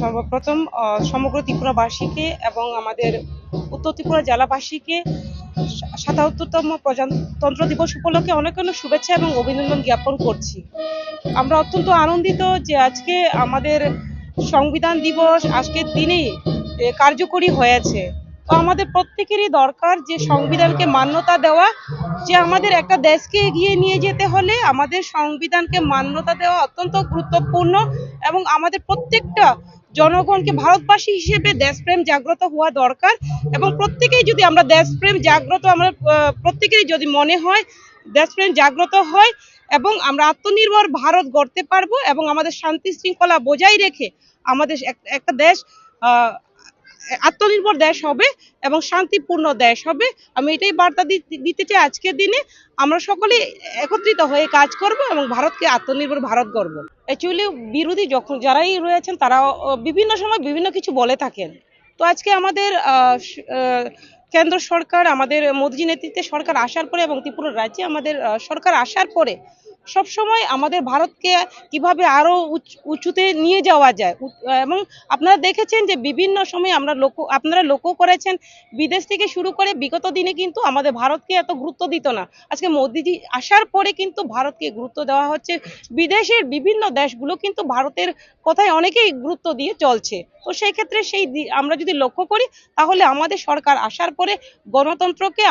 সর্বপ্রথম সমগ্র ত্রিপুরাবাসীকে এবং আমাদের উত্তর ত্রিপুরা জেলাবাসীকে ৭৭তম প্রজাতন্ত্র দিবস উপলক্ষে অনেক অনেক শুভেচ্ছা এবং অভিনন্দন জ্ঞাপন করছি। আমরা অত্যন্ত আনন্দিত যে আজকে আমাদের সংবিধান দিবস আজকের দিনেই কার্যকরী হয়েছে। তো আমাদের প্রত্যেকেরই দরকার যে সংবিধানকে মান্যতা দেওয়া, যে আমাদের একটা দেশকে এগিয়ে নিয়ে যেতে হলে আমাদের সংবিধানকে মান্যতা দেওয়া অত্যন্ত গুরুত্বপূর্ণ এবং আমাদের প্রত্যেকটা জনগণকে ভারতবাসী হিসেবে দেশপ্রেম জাগ্রত হওয়া দরকার এবং প্রত্যেকেই যদি আমরা দেশপ্রেম জাগ্রত আমরা প্রত্যেকেরই যদি মনে হয় দেশপ্রেম জাগ্রত হয় এবং আমরা আত্মনির্ভর ভারত গড়তে পারবো এবং আমাদের শান্তি শৃঙ্খলা বজায় রেখে আমাদের একটা দেশ আত্মনির্ভর দেশ হবে এবং শান্তিপূর্ণ দেশ হবে। আমি এটাই বার্তা দিতে চাই আজকের দিনে আমরা সকলে একত্রিত হয়ে কাজ করব এবং ভারতকে আত্মনির্ভর ভারত গড়ব। অ্যাকচুয়ালি বিরোধী যখন যারাই রয়েছেন তারা বিভিন্ন সময় বিভিন্ন কিছু বলে থাকেন। তো আজকে আমাদের কেন্দ্র সরকার, আমাদের মোদী নেতৃত্বে সরকার আসার পরে এবং ত্রিপুরা রাজ্যে আমাদের সরকার আসার পরে সবসময় আমাদের ভারতকে কিভাবে আরো উঁচুতে নিয়ে যাওয়া যায় এবং আপনারা দেখেছেন যে বিভিন্ন সময় আপনারা লক্ষ্য করেছেন বিদেশ থেকে শুরু করে বিগত দিনে কিন্তু আমাদের ভারতকে এত গুরুত্ব দিত না। আজকে মোদিজি আসার পরে কিন্তু ভারতকে গুরুত্ব দেওয়া হচ্ছে। বিদেশের বিভিন্ন দেশগুলো কিন্তু ভারতের কথায় অনেকেই গুরুত্ব দিয়ে চলছে। তো সেই ক্ষেত্রে আমরা যদি লক্ষ্য করি তাহলে আমাদের সরকার আসার পরে গণতন্ত্রকে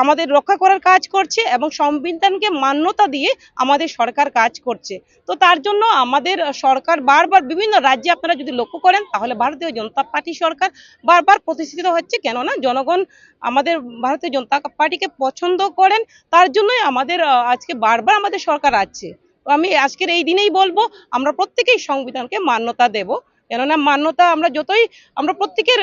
আমাদের রক্ষা করার কাজ করছে এবং সংবিধানকে মান্যতা দিয়ে আমাদের সরকার কাজ করছে। তো তার জন্য আমাদের সরকার বারবার বিভিন্ন রাজ্যে আপনারা যদি লক্ষ্য করেন তাহলে ভারতীয় জনতা পার্টি সরকার বারবার প্রতিষ্ঠিত হচ্ছে। কেননা জনগণ আমাদের ভারতীয় জনতা পার্টিকে পছন্দ করেন, তার জন্যই আমাদের আজকে বারবার আমাদের সরকার আসছে। তো আমি আজকের এই দিনেই বলবো আমরা প্রত্যেকেই সংবিধানকে মান্যতা দেব। কেননা মান্যতা আমরা যতই আমরা প্রত্যেকের